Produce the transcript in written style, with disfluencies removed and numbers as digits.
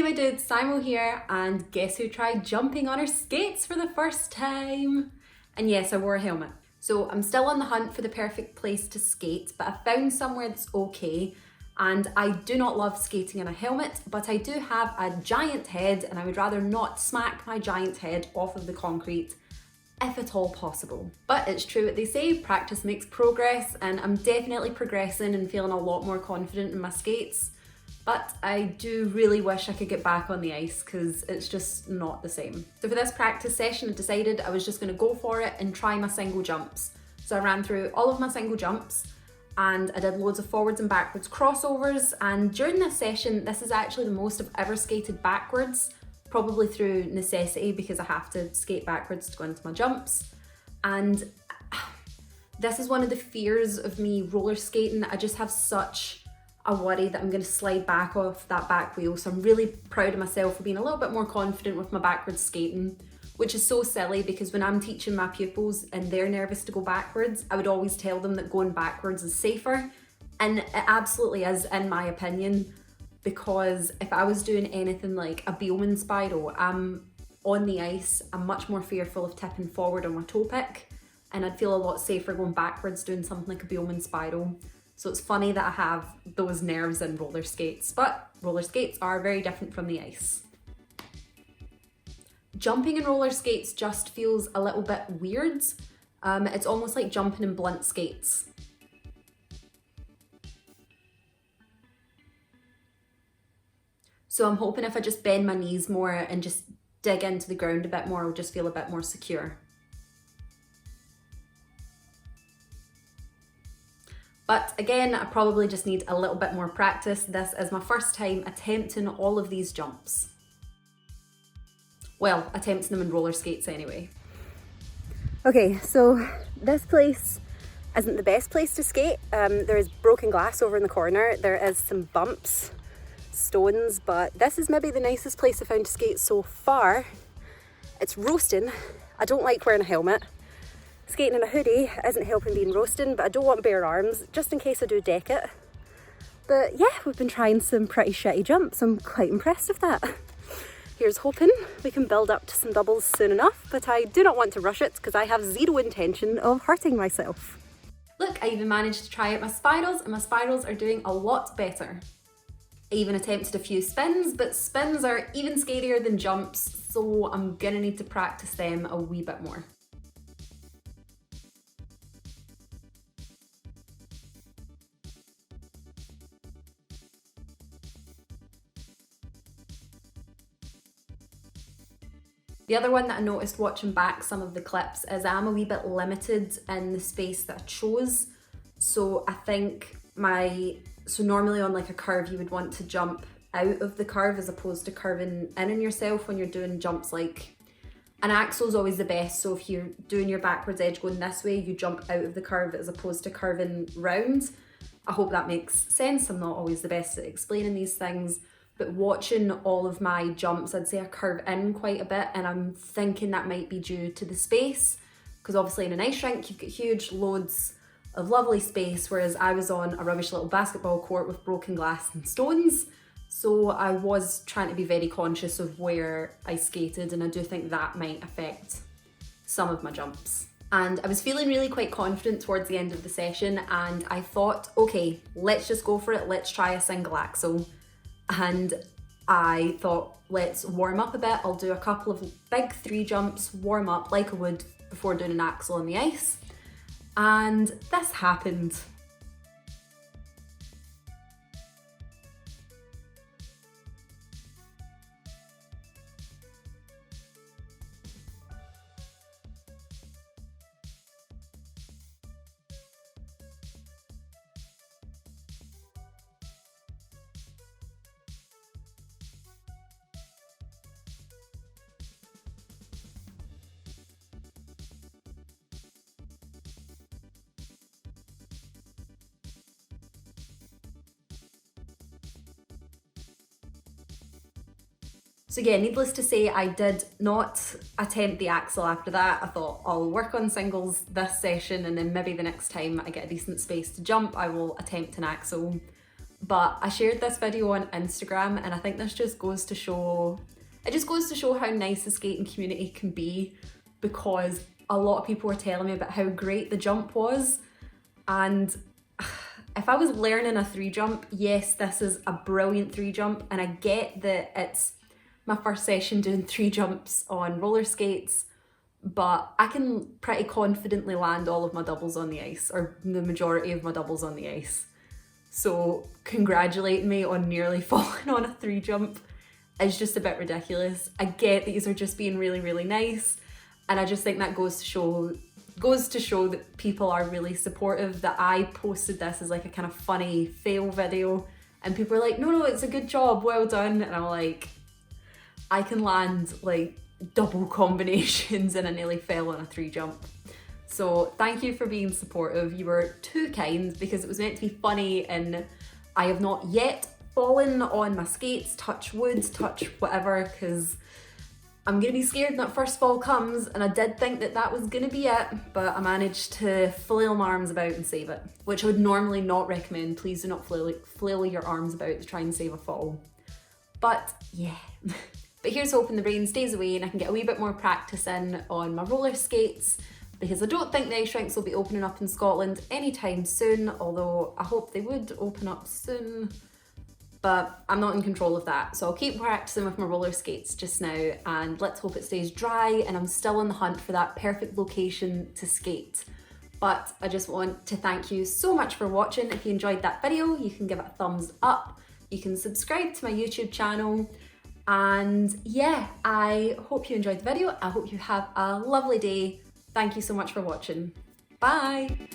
Hey my dudes, Simo here, and guess who tried jumping on her skates for the first time? And yes, I wore a helmet. So I'm still on the hunt for the perfect place to skate, but I found somewhere that's okay. And I do not love skating in a helmet, but I do have a giant head and I would rather not smack my giant head off of the concrete if at all possible. But it's true what they say, practice makes progress, and I'm definitely progressing and feeling a lot more confident in my skates. But I do really wish I could get back on the ice because it's just not the same. So for this practice session, I decided I was just going to go for it and try my single jumps. So I ran through all of my single jumps and I did loads of forwards and backwards crossovers, and during this session, this is actually the most I've ever skated backwards, probably through necessity because I have to skate backwards to go into my jumps. And this is one of the fears of me roller skating. I just have such a worry that I'm going to slide back off that back wheel. So I'm really proud of myself for being a little bit more confident with my backwards skating, which is so silly because when I'm teaching my pupils and they're nervous to go backwards, I would always tell them that going backwards is safer. And it absolutely is, in my opinion, because if I was doing anything like a Bowman spiral, I'm on the ice, I'm much more fearful of tipping forward on my toe pick, and I'd feel a lot safer going backwards doing something like a Bowman spiral. So it's funny that I have those nerves in roller skates, but roller skates are very different from the ice. Jumping in roller skates just feels a little bit weird. It's almost like jumping in blunt skates. So I'm hoping if I just bend my knees more and just dig into the ground a bit more, I'll just feel a bit more secure. But again, I probably just need a little bit more practice. This is my first time attempting all of these jumps. Well, attempting them in roller skates anyway. Okay, so this place isn't the best place to skate. There is broken glass over in the corner. There is some bumps, stones, but this is maybe the nicest place I found to skate so far. It's roasting. I don't like wearing a helmet. Skating in a hoodie isn't helping being roasting, but I don't want bare arms, just in case I do deck it. But yeah, we've been trying some pretty shitty jumps. I'm quite impressed with that. Here's hoping we can build up to some doubles soon enough, but I do not want to rush it because I have zero intention of hurting myself. Look, I even managed to try out my spirals, and my spirals are doing a lot better. I even attempted a few spins, but spins are even scarier than jumps, so I'm gonna need to practice them a wee bit more. The other one that I noticed watching back some of the clips is I'm a wee bit limited in the space that I chose. So I think so normally on like a curve you would want to jump out of the curve as opposed to curving in on yourself when you're doing jumps. Like an axle is always the best, so if you're doing your backwards edge going this way, you jump out of the curve as opposed to curving round. I hope that makes sense. I'm not always the best at explaining these things. But watching all of my jumps, I'd say I curve in quite a bit, and I'm thinking that might be due to the space, because obviously in an ice rink you've got huge loads of lovely space, whereas I was on a rubbish little basketball court with broken glass and stones. So I was trying to be very conscious of where I skated, and I do think that might affect some of my jumps. And I was feeling really quite confident towards the end of the session, and I thought, okay, let's just go for it, let's try a single axle. And I thought, let's warm up a bit. I'll do a couple of big 3 jumps, warm up like I would before doing an axle on the ice. And this happened. So yeah, needless to say, I did not attempt the axle after that. I thought I'll work on singles this session and then maybe the next time I get a decent space to jump, I will attempt an axle. but I shared this video on Instagram, and I think this just goes to show, it just goes to show how nice the skating community can be, because a lot of people were telling me about how great the jump was. And if I was learning a 3 jump, yes, this is a brilliant 3 jump, and I get that it's my first session doing 3 jumps on roller skates, but I can pretty confidently land all of my doubles on the ice, or the majority of my doubles on the ice. So congratulating me on nearly falling on a 3 jump is just a bit ridiculous. I get these are just being really, really nice, and I just think that goes to show that people are really supportive, that I posted this as like a kind of funny fail video, and people are like, no, it's a good job, well done. And I'm like, I can land like double combinations and I nearly fell on a 3 jump. So thank you for being supportive. You were too kind, because it was meant to be funny, and I have not yet fallen on my skates, touch wood, touch whatever, because I'm gonna be scared when that first fall comes, and I did think that that was gonna be it, but I managed to flail my arms about and save it, which I would normally not recommend. Please do not flail your arms about to try and save a fall. But yeah. But here's hoping the rain stays away and I can get a wee bit more practice in on my roller skates, because I don't think the ice rinks will be opening up in Scotland anytime soon, although I hope they would open up soon. But I'm not in control of that, so I'll keep practicing with my roller skates just now, and let's hope it stays dry and I'm still on the hunt for that perfect location to skate. But I just want to thank you so much for watching. If you enjoyed that video, you can give it a thumbs up, you can subscribe to my YouTube channel, and yeah, I hope you enjoyed the video. I hope you have a lovely day. Thank you so much for watching. Bye!